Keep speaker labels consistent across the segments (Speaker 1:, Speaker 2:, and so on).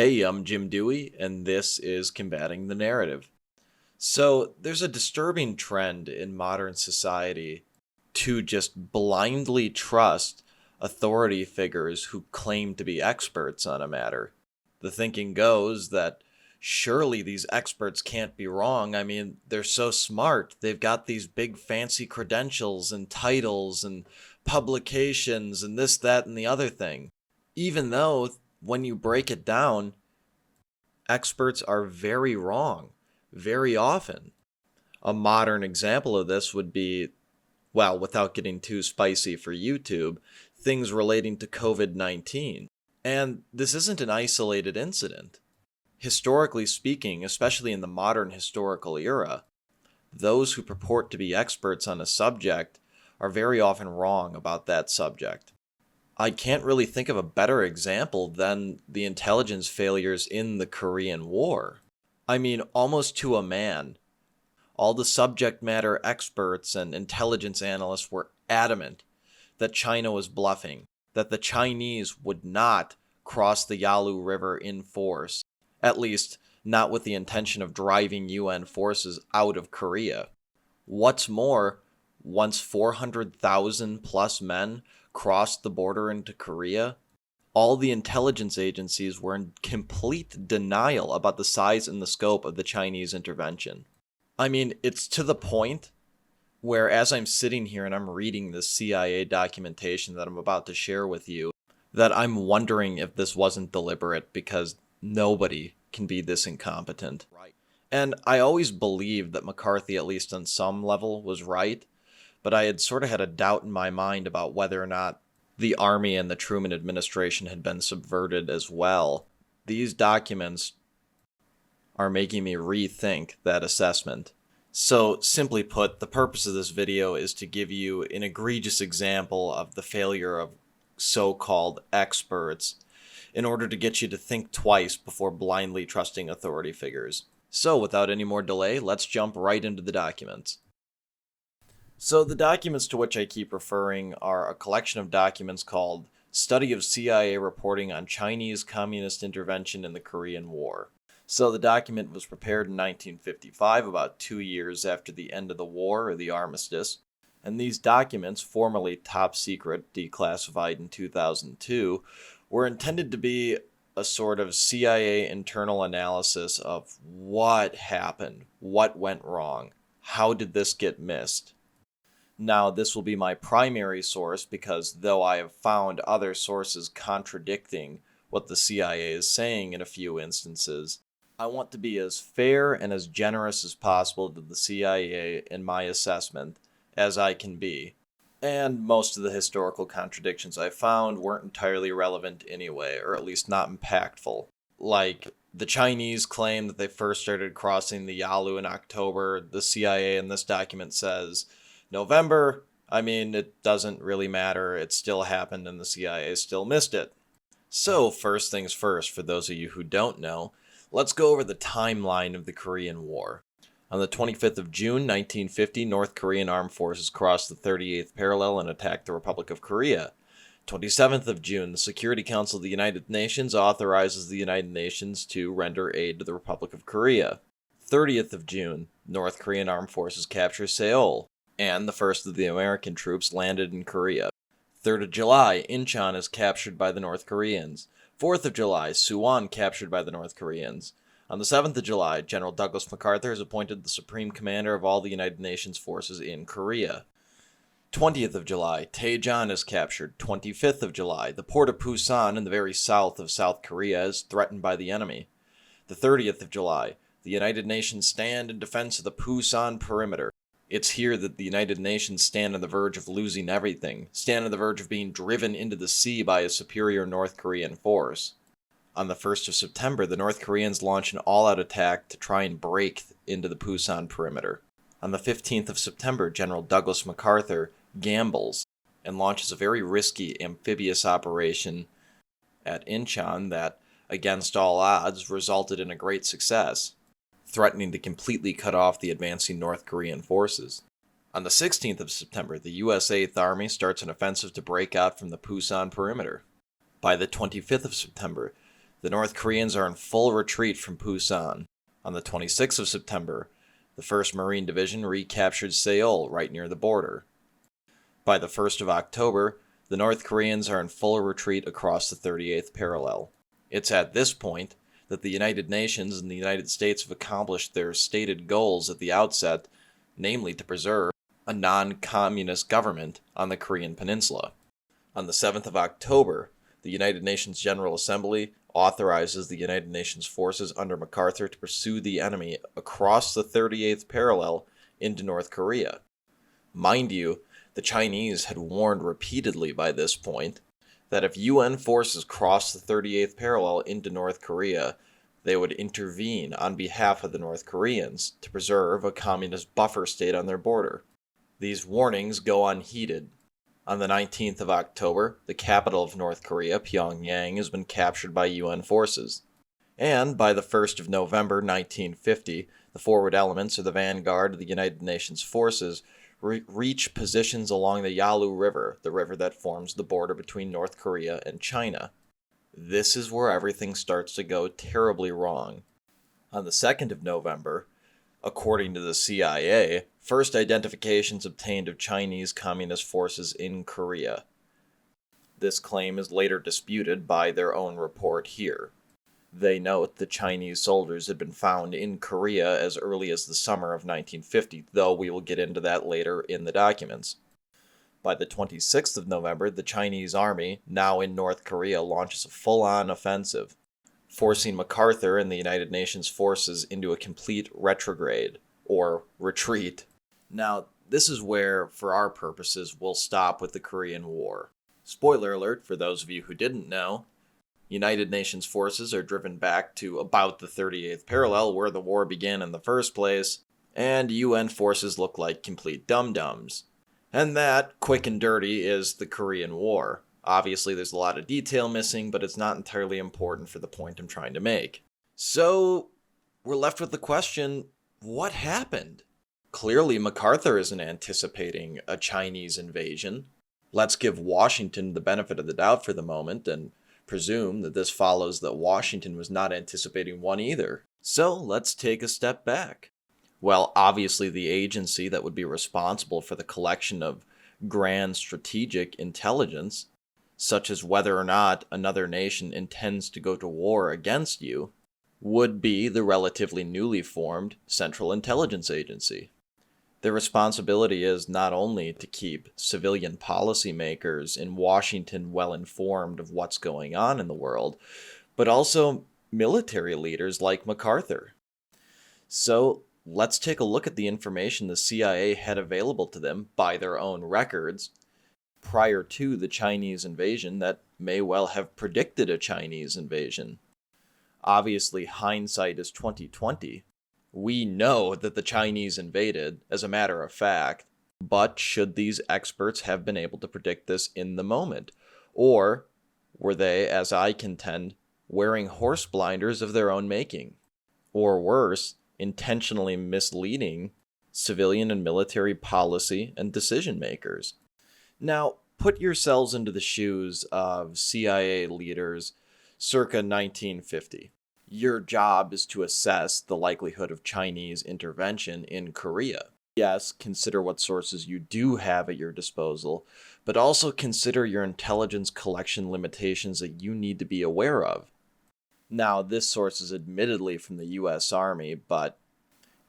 Speaker 1: Hey, I'm Jim Dewey, and this is Combating the Narrative. So, there's a disturbing trend in modern society to just blindly trust authority figures who claim to be experts on a matter. The thinking goes that surely these experts can't be wrong. I mean, they're so smart. They've got these big fancy credentials and titles and publications and this, that, and the other thing. Even though, when you break it down, experts are very wrong, very often. A modern example of this would be, well, without getting too spicy for YouTube, things relating to COVID-19. And this isn't an isolated incident. Historically speaking, especially in the modern historical era, those who purport to be experts on a subject are very often wrong about that subject. I can't really think of a better example than the intelligence failures in the Korean War. I mean, almost to a man. All the subject matter experts and intelligence analysts were adamant that China was bluffing, that the Chinese would not cross the Yalu River in force, at least not with the intention of driving UN forces out of Korea. What's more, once 400,000 plus men crossed the border into Korea, all the intelligence agencies were in complete denial about the size and the scope of the Chinese intervention. I mean, it's to the point where as I'm sitting here and I'm reading this CIA documentation that I'm about to share with you, that I'm wondering if this wasn't deliberate because nobody can be this incompetent. Right. And I always believed that McCarthy, at least on some level, was right, but I had sort of had a doubt in my mind about whether or not the Army and the Truman administration had been subverted as well. These documents are making me rethink that assessment. So, simply put, the purpose of this video is to give you an egregious example of the failure of so-called experts in order to get you to think twice before blindly trusting authority figures. So, without any more delay, let's jump right into the documents. So the documents to which I keep referring are a collection of documents called Study of CIA Reporting on Chinese Communist Intervention in the Korean War. So the document was prepared in 1955, about 2 years after the end of the war, or the armistice. And these documents, formerly top secret, declassified in 2002, were intended to be a sort of CIA internal analysis of what happened, what went wrong, how did this get missed. Now, this will be my primary source because though I have found other sources contradicting what the CIA is saying in a few instances, I want to be as fair and as generous as possible to the CIA in my assessment as I can be. And most of the historical contradictions I found weren't entirely relevant anyway, or at least not impactful. Like, the Chinese claim that they first started crossing the Yalu in October. The CIA in this document says November. I mean, it doesn't really matter. It still happened and the CIA still missed it. So, first things first, for those of you who don't know, let's go over the timeline of the Korean War. On the 25th of June, 1950, North Korean armed forces crossed the 38th parallel and attacked the Republic of Korea. 27th of June, the Security Council of the United Nations authorizes the United Nations to render aid to the Republic of Korea. 30th of June, North Korean armed forces capture Seoul, and the first of the American troops landed in Korea. 3rd of July, Incheon is captured by the North Koreans. 4th of July, Suwon captured by the North Koreans. On the 7th of July, General Douglas MacArthur is appointed the Supreme Commander of all the United Nations forces in Korea. 20th of July, Daejeon is captured. 25th of July, the port of Busan in the very south of South Korea is threatened by the enemy. The 30th of July, the United Nations stand in defense of the Busan perimeter. It's here that the United Nations stand on the verge of losing everything, stand on the verge of being driven into the sea by a superior North Korean force. On the 1st of September, the North Koreans launch an all-out attack to try and break into the Busan perimeter. On the 15th of September, General Douglas MacArthur gambles and launches a very risky amphibious operation at Incheon that, against all odds, resulted in a great success, threatening to completely cut off the advancing North Korean forces. On the 16th of September, the U.S. 8th Army starts an offensive to break out from the Busan perimeter. By the 25th of September, the North Koreans are in full retreat from Pusan. On the 26th of September, the 1st Marine Division recaptured Seoul, right near the border. By the 1st of October, the North Koreans are in full retreat across the 38th parallel. It's at this point that the United Nations and the United States have accomplished their stated goals at the outset, namely to preserve a non-communist government on the Korean Peninsula. On the 7th of October, the United Nations General Assembly authorizes the United Nations forces under MacArthur to pursue the enemy across the 38th parallel into North Korea. Mind you, the Chinese had warned repeatedly by this point that if UN forces crossed the 38th parallel into North Korea, they would intervene on behalf of the North Koreans to preserve a communist buffer state on their border. These warnings go unheeded. On the 19th of October, the capital of North Korea, Pyongyang, has been captured by UN forces. And by the 1st of November 1950, the forward elements of the vanguard of the United Nations forces reach positions along the Yalu River, the river that forms the border between North Korea and China. This is where everything starts to go terribly wrong. On the 2nd of November, according to the CIA, first identifications obtained of Chinese communist forces in Korea. This claim is later disputed by their own report here. They note that Chinese soldiers had been found in Korea as early as the summer of 1950, though we will get into that later in the documents. By the 26th of November, the Chinese army, now in North Korea, launches a full-on offensive, forcing MacArthur and the United Nations forces into a complete retrograde, or retreat. Now, this is where, for our purposes, we'll stop with the Korean War. Spoiler alert for those of you who didn't know, United Nations forces are driven back to about the 38th parallel where the war began in the first place, and UN forces look like complete dum-dums. And that, quick and dirty, is the Korean War. Obviously, there's a lot of detail missing, but it's not entirely important for the point I'm trying to make. So, we're left with the question, what happened? Clearly, MacArthur isn't anticipating a Chinese invasion. Let's give Washington the benefit of the doubt for the moment, and presume that this follows that Washington was not anticipating one either. So, let's take a step back. Well, obviously the agency that would be responsible for the collection of grand strategic intelligence, such as whether or not another nation intends to go to war against you, would be the relatively newly formed Central Intelligence Agency. Their responsibility is not only to keep civilian policymakers in Washington well informed of what's going on in the world, but also military leaders like MacArthur. So, let's take a look at the information the CIA had available to them by their own records prior to the Chinese invasion that may well have predicted a Chinese invasion. Obviously, hindsight is 20/20. We know that the Chinese invaded, as a matter of fact, but should these experts have been able to predict this in the moment? Or were they, as I contend, wearing horse blinders of their own making? Or worse, intentionally misleading civilian and military policy and decision makers? Now, put yourselves into the shoes of CIA leaders circa 1950. Your job is to assess the likelihood of Chinese intervention in Korea. Yes, consider what sources you do have at your disposal, but also consider your intelligence collection limitations that you need to be aware of. Now, this source is admittedly from the US Army, but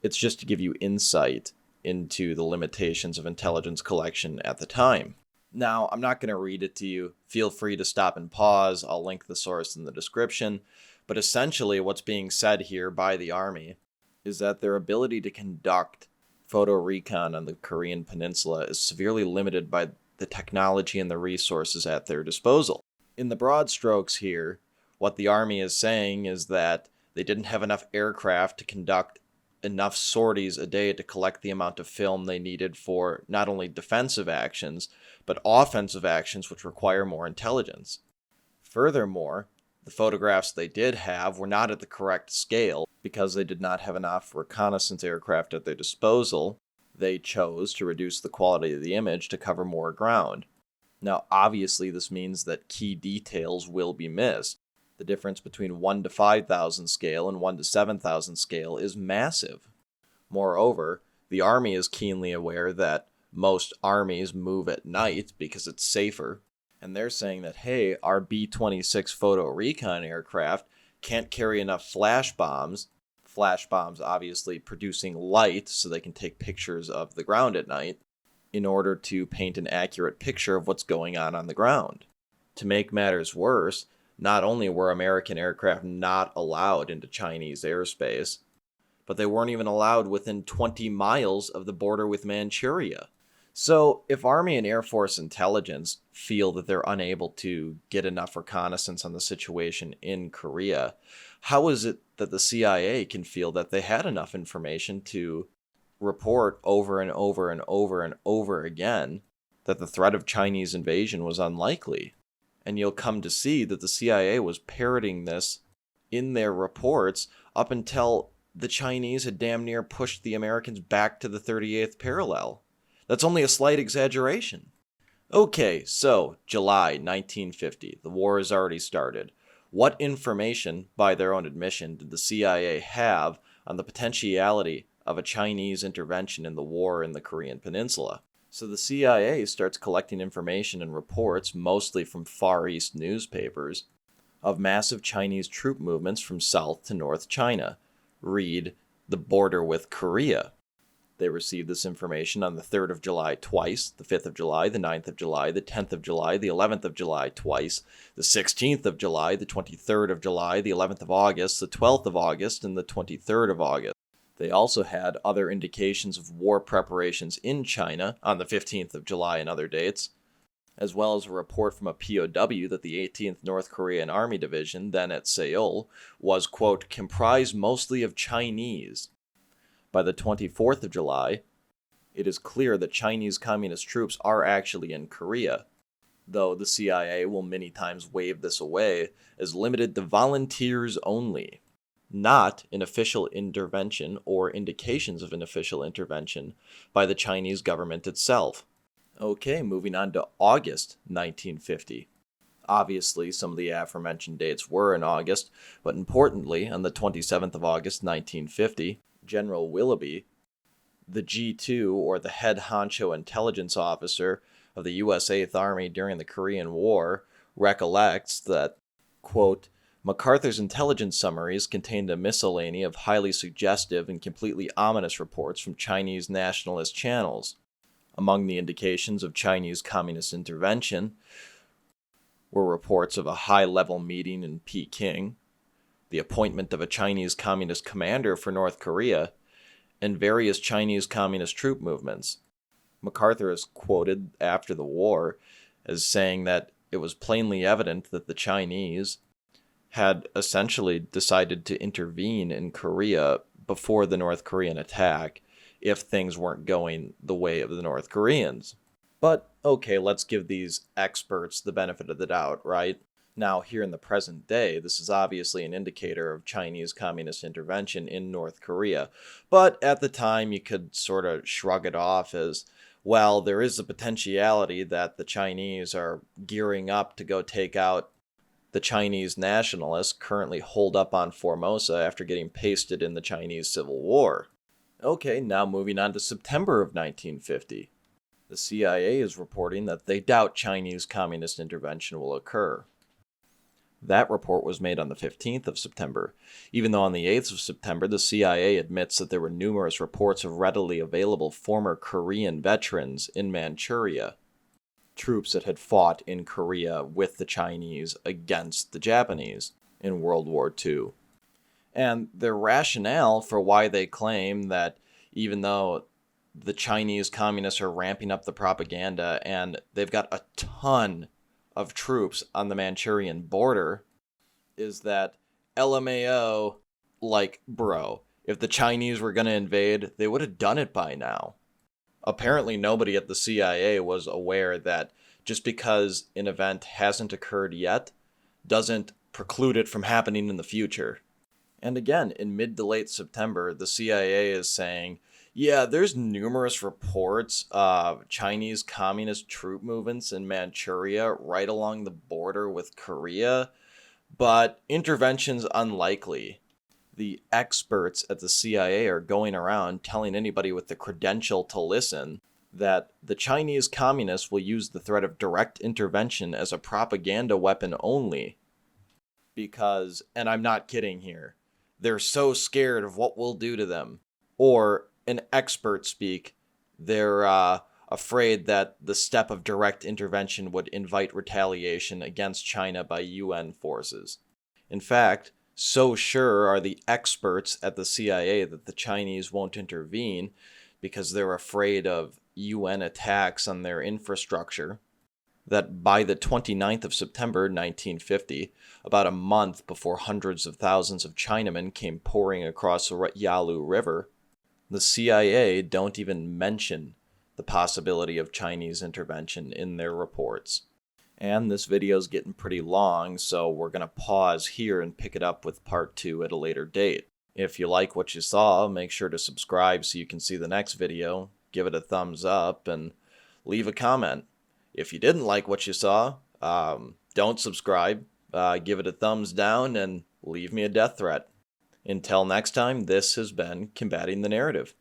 Speaker 1: it's just to give you insight into the limitations of intelligence collection at the time. Now, I'm not going to read it to you. Feel free to stop and pause. I'll link the source in the description. But essentially, what's being said here by the Army is that their ability to conduct photo recon on the Korean Peninsula is severely limited by the technology and the resources at their disposal. In the broad strokes here, what the Army is saying is that they didn't have enough aircraft to conduct enough sorties a day to collect the amount of film they needed for not only defensive actions, but offensive actions which require more intelligence. Furthermore, the photographs they did have were not at the correct scale because they did not have enough reconnaissance aircraft at their disposal. They chose to reduce the quality of the image to cover more ground. Now, obviously, this means that key details will be missed. The difference between 1 to 5,000 scale and 1 to 7,000 scale is massive. Moreover, the Army is keenly aware that most armies move at night because it's safer, and they're saying that, hey, our B-26 photo recon aircraft can't carry enough flash bombs obviously producing light so they can take pictures of the ground at night, in order to paint an accurate picture of what's going on the ground. To make matters worse, not only were American aircraft not allowed into Chinese airspace, but they weren't even allowed within 20 miles of the border with Manchuria. So, if Army and Air Force intelligence feel that they're unable to get enough reconnaissance on the situation in Korea, how is it that the CIA can feel that they had enough information to report over and over and over and over again that the threat of Chinese invasion was unlikely? And you'll come to see that the CIA was parroting this in their reports up until the Chinese had damn near pushed the Americans back to the 38th parallel. That's only a slight exaggeration. Okay, so July 1950, the war has already started. What information, by their own admission, did the CIA have on the potentiality of a Chinese intervention in the war in the Korean Peninsula? So the CIA starts collecting information and reports, mostly from Far East newspapers, of massive Chinese troop movements from South to North China. Read the border with Korea. They received this information on the 3rd of July twice, the 5th of July, the 9th of July, the 10th of July, the 11th of July twice, the 16th of July, the 23rd of July, the 11th of August, the 12th of August, and the 23rd of August. They also had other indications of war preparations in China on the 15th of July and other dates, as well as a report from a POW that the 18th North Korean Army Division, then at Seoul, was, quote, comprised mostly of Chinese. By the 24th of July, it is clear that Chinese communist troops are actually in Korea, though the CIA will many times wave this away as limited to volunteers only, not an official intervention or indications of an official intervention by the Chinese government itself. Okay, moving on to August 1950. Obviously, some of the aforementioned dates were in August, but importantly, on the 27th of August 1950, General Willoughby, the G2, or the head honcho intelligence officer of the U.S. 8th Army during the Korean War, recollects that, quote, MacArthur's intelligence summaries contained a miscellany of highly suggestive and completely ominous reports from Chinese nationalist channels. Among the indications of Chinese communist intervention were reports of a high-level meeting in Peking, the appointment of a Chinese communist commander for North Korea, and various Chinese communist troop movements. MacArthur is quoted after the war as saying that it was plainly evident that the Chinese had essentially decided to intervene in Korea before the North Korean attack if things weren't going the way of the North Koreans. But, okay, let's give these experts the benefit of the doubt, right? Now, here in the present day, this is obviously an indicator of Chinese communist intervention in North Korea. But at the time, you could sort of shrug it off as, well, there is a potentiality that the Chinese are gearing up to go take out the Chinese nationalists currently holed up on Formosa after getting pasted in the Chinese Civil War. Okay, now moving on to September of 1950. The CIA is reporting that they doubt Chinese communist intervention will occur. That report was made on the 15th of September, even though on the 8th of September the CIA admits that there were numerous reports of readily available former Korean veterans in Manchuria, troops that had fought in Korea with the Chinese against the Japanese in World War II. And their rationale for why they claim that even though the Chinese communists are ramping up the propaganda and they've got a ton of troops on the Manchurian border, is that LMAO, like, bro, if the Chinese were going to invade, they would have done it by now. Apparently nobody at the CIA was aware that just because an event hasn't occurred yet doesn't preclude it from happening in the future. And again, in mid to late September, the CIA is saying, yeah, there's numerous reports of Chinese communist troop movements in Manchuria right along the border with Korea, But intervention's unlikely. The experts at the CIA are going around telling anybody with the credential to listen that the Chinese communists will use the threat of direct intervention as a propaganda weapon only. Because, and I'm not kidding here, they're so scared of what we'll do to them. Or, in expert speak, they're afraid that the step of direct intervention would invite retaliation against China by UN forces. In fact, so sure are the experts at the CIA that the Chinese won't intervene because they're afraid of UN attacks on their infrastructure, that by the 29th of September 1950, about a month before hundreds of thousands of Chinamen came pouring across the Yalu River, the CIA don't even mention the possibility of Chinese intervention in their reports. And this video is getting pretty long, so we're going to pause here and pick it up with part 2 at a later date. If you like what you saw, make sure to subscribe so you can see the next video, give it a thumbs up, and leave a comment. If you didn't like what you saw, don't subscribe, give it a thumbs down, and leave me a death threat. Until next time, this has been Combating the Narrative.